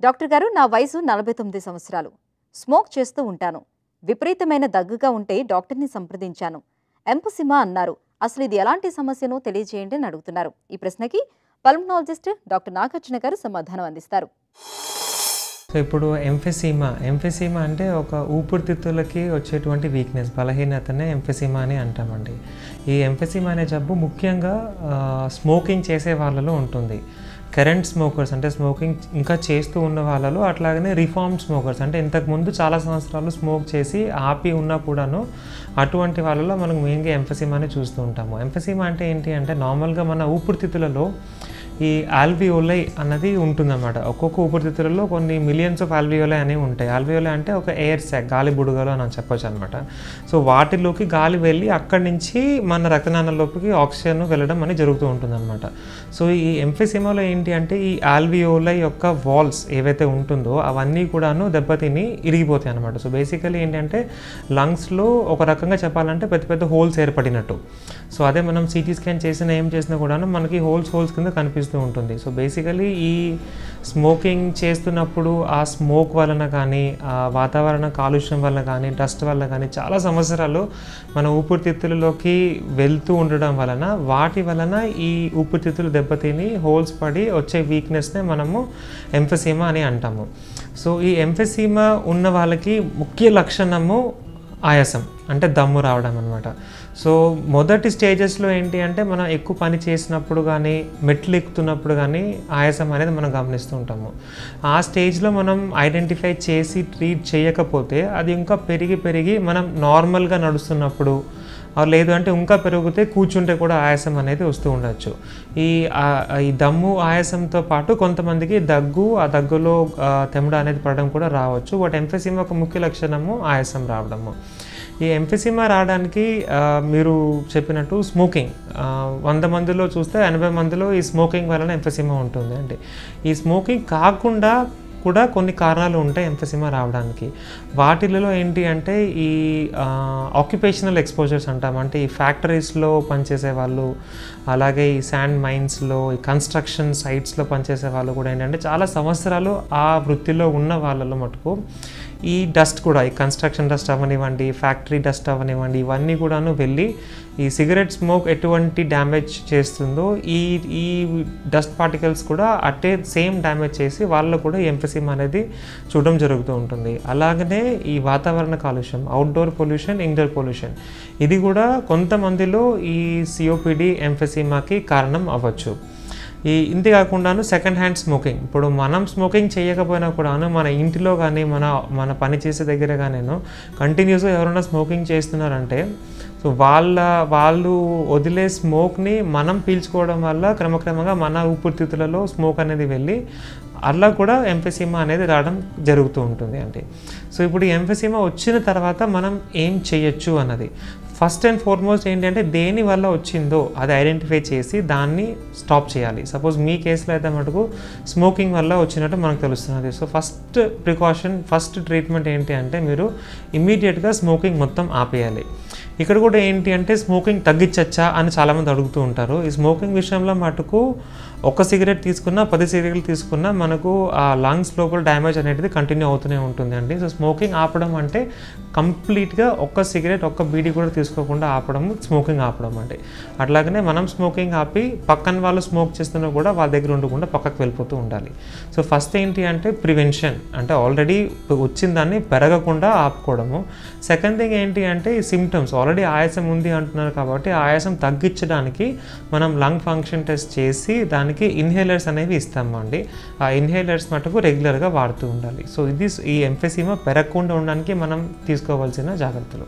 Doctor గారు, నా వయసు 49 సంవత్సరాలు. స్మోక్ చేస్తూ ఉంటాను. విపరీతమైన దగ్గుగా ఉంటే డాక్టర్ని సంప్రదించాను. ఎంఫసిమా అన్నారు. అసలు ఇది ఎలాంటి సమస్యనో తెలియజేయండి అని అడుగుతున్నారు. ఈ ప్రశ్నకి పల్మనాలజిస్ట్ డాక్టర్ నాగార్జున గారు సమాధానం అందిస్తారు. సో ఇప్పుడు ఎంఫెసీమా అంటే ఒక ఊపిరితిత్తులకి వచ్చేటువంటి వీక్నెస్, బలహీనతనే ఎంఫెసీమా అని అంటామండి. ఈ ఎంఫెసీమా అనే జబ్బు ముఖ్యంగా స్మోకింగ్ చేసే వాళ్ళలో ఉంటుంది. కరెంట్ స్మోకర్స్ అంటే స్మోకింగ్ ఇంకా చేస్తూ ఉన్న వాళ్ళలో, అట్లాగనే రిఫార్మ్ స్మోకర్స్ అంటే ఇంతకుముందు చాలా సంవత్సరాలు స్మోక్ చేసి ఆపి ఉన్నా కూడాను అటువంటి వాళ్ళలో మనం మెయిన్గా ఎంఫెసీమాని చూస్తూ ఉంటాము. ఎంఫెసీమా అంటే ఏంటి అంటే నార్మల్గా మన ఊపిరితిత్తులలో ఈ ఆల్వియోలై అన్నది ఉంటుందన్నమాట. ఒక్కొక్క ఊపిరితిత్తులలో కొన్ని మిలియన్స్ ఆఫ్ ఆల్వియోలై అనేవి ఉంటాయి. ఆల్వియోలై అంటే ఒక ఎయిర్ సాక్, గాలి బుడగలు అని చెప్పొచ్చు అనమాట. సో వాటిలోకి గాలి వెళ్ళి అక్కడి నుంచి మన రక్తనాళాల్లోకి ఆక్సిజన్ వెళ్ళడం అనేది జరుగుతూ ఉంటుంది అనమాట. సో ఈ ఎంఫెసీమాలో ఏంటి అంటే ఈ ఆల్వియోలై యొక్క వాల్స్ ఏవైతే ఉంటుందో అవన్నీ కూడాను దెబ్బతిని ఇరిగిపోతాయి అనమాట. సో బేసికలీ ఏంటంటే లంగ్స్లో ఒక రకంగా చెప్పాలంటే పెద్ద పెద్ద హోల్స్ ఏర్పడినట్టు. సో అదే మనం సిటీ స్కాన్ ఏం చేసినా కూడాను మనకి హోల్స్ కింద కనిపిస్తూ ఉంటుంది. సో బేసికలీ ఈ స్మోకింగ్ చేస్తున్నప్పుడు ఆ స్మోక్ వలన కానీ, ఆ వాతావరణ కాలుష్యం వల్ల కానీ, డస్ట్ వల్ల కానీ చాలా సంవత్సరాలు మన ఊపిరితిత్తులలోకి వెళ్తూ ఉండడం వలన వాటి వలన ఈ ఊపిరితిత్తులు దెబ్బతిని హోల్స్ పడి వచ్చే వీక్నెస్నే మనము ఎంఫెసీమా అని అంటాము. సో ఈ ఎంఫెసీమా ఉన్న వాళ్ళకి ముఖ్య లక్షణము ఆయాసం అంటే దమ్ము రావడం అనమాట. సో మొదటి స్టేజెస్లో ఏంటి అంటే మనం ఎక్కువ పని చేసినప్పుడు కానీ, మెట్లు ఎక్కుతున్నప్పుడు కానీ ఆయాసం అనేది మనం గమనిస్తూ ఉంటాము. ఆ స్టేజ్లో మనం ఐడెంటిఫై చేసి ట్రీట్ చేయకపోతే అది ఇంకా పెరిగి మనం నార్మల్గా నడుస్తున్నప్పుడు లేదు అంటే ఇంకా పెరిగితే కూర్చుంటే కూడా ఆయాసం అనేది వస్తూ ఉండొచ్చు. ఈ దమ్ము ఆయాసంతో పాటు కొంతమందికి దగ్గు, ఆ దగ్గులో తెమ్మడ అనేది పడడం కూడా రావచ్చు. బట్ ఎంఫెసీమా ఒక ముఖ్య లక్షణము ఆయాసం రావడము. ఈ ఎంఫెసీమా రావడానికి మీరు చెప్పినట్టు స్మోకింగ్ 100 మందిలో చూస్తే 80 మందిలో ఈ స్మోకింగ్ వలన ఎంఫెసీమా ఉంటుంది. అంటే ఈ స్మోకింగ్ కాకుండా కూడా కొన్ని కారణాలు ఉంటాయి ఎంఫెసీమా రావడానికి. వాటిలలో ఏంటి అంటే ఈ ఆక్యుపేషనల్ ఎక్స్పోజర్స్ అంటాం. అంటే ఈ ఫ్యాక్టరీస్లో పనిచేసే వాళ్ళు, అలాగే ఈ శాండ్ మైన్స్లో, ఈ కన్స్ట్రక్షన్ సైట్స్లో పనిచేసే వాళ్ళు కూడా ఏంటంటే చాలా సంవత్సరాలు ఆ వృత్తిలో ఉన్న వాళ్ళలో మటుకు ఈ డస్ట్ కూడా, ఈ కన్స్ట్రక్షన్ డస్ట్ అవనివ్వండి, ఫ్యాక్టరీ డస్ట్ అవనివ్వండి, ఇవన్నీ కూడాను వెళ్ళి ఈ సిగరెట్ స్మోక్ ఎటువంటి డ్యామేజ్ చేస్తుందో ఈ డస్ట్ పార్టికల్స్ కూడా అట్టే సేమ్ డ్యామేజ్ చేసి వాళ్ళు కూడా ఎంఫెసీమా అనేది చూడడం జరుగుతూ ఉంటుంది. అలాగనే ఈ వాతావరణ కాలుష్యం, అవుట్డోర్ పొల్యూషన్, ఇండోర్ పొల్యూషన్, ఇది కూడా కొంతమందిలో ఈ సిఓపిడి ఎంఫెసీమాకి కారణం అవ్వచ్చు. ఇంతే కాకుండాను సెకండ్ హ్యాండ్ స్మోకింగ్, ఇప్పుడు మనం స్మోకింగ్ చేయకపోయినా కూడాను మన ఇంటిలో కానీ మన పని చేసే దగ్గర కానీ కంటిన్యూస్గా ఎవరైనా స్మోకింగ్ చేస్తున్నారంటే సో వాళ్ళు వదిలే స్మోక్ని మనం పీల్చుకోవడం వల్ల క్రమక్రమంగా మన ఊపిరితిత్తులలో స్మోక్ అనేది వెళ్ళి అలా కూడా ఎంఫెసీమా అనేది రావడం జరుగుతూ ఉంటుంది. అంటే సో ఇప్పుడు ఎంఫెసీమా వచ్చిన తర్వాత మనం ఏం చేయొచ్చు అన్నది ఫస్ట్ అండ్ ఫార్మోస్ట్ ఏంటంటే దేని వల్ల వచ్చిందో అది ఐడెంటిఫై చేసి దాన్ని స్టాప్ చేయాలి. సపోజ్ మీ కేసులో అయితే మటుకు స్మోకింగ్ వల్ల వచ్చినట్టు మనకు తెలుస్తున్నది. So first precaution, first treatment ఏంటి అంటే మీరు ఇమ్మీడియట్గా స్మోకింగ్ మొత్తం ఆపేయాలి. ఇక్కడ కూడా ఏంటి అంటే స్మోకింగ్ తగ్గించచ్చా అని చాలామంది అడుగుతూ ఉంటారు. ఈ స్మోకింగ్ విషయంలో మటుకు ఒక సిగరెట్ తీసుకున్నా 10 సిగరెట్లు తీసుకున్నా మనకు ఆ లంగ్స్ లోపల డ్యామేజ్ అనేది కంటిన్యూ అవుతూనే ఉంటుంది అండి. సో స్మోకింగ్ ఆపడం అంటే కంప్లీట్గా ఒక్క సిగరెట్, ఒక్క బీడీ కూడా తీసుకోకుండా ఆపడం స్మోకింగ్ ఆపడం అంటే. అట్లాగనే మనం స్మోకింగ్ ఆపి పక్కన వాళ్ళు స్మోక్ చేస్తున్నా కూడా వాళ్ళ దగ్గర ఉండకుండా పక్కకు వెళ్ళిపోతూ ఉండాలి. సో ఫస్ట్ ఏంటి అంటే ప్రివెన్షన్, అంటే ఆల్రెడీ వచ్చిన దాన్ని పెరగకుండా ఆపుకోవడము. సెకండ్ థింగ్ ఏంటి అంటే ఈ సిమ్టమ్స్, ఆల్రెడీ ఆయాసం ఉంది అంటున్నారు కాబట్టి ఆయాసం తగ్గించడానికి మనం లంగ్ ఫంక్షన్ టెస్ట్ చేసి దానికి ఇన్హేలర్స్ అనేవి ఇస్తాము అండి. ఆ ఇన్హేలర్స్ మటుకు రెగ్యులర్గా వాడుతూ ఉండాలి. సో ఇది ఈ ఎంఫెసీమా పెరగకుండా ఉండడానికి మనం తీసుకోవాల్సిన జాగ్రత్తలు.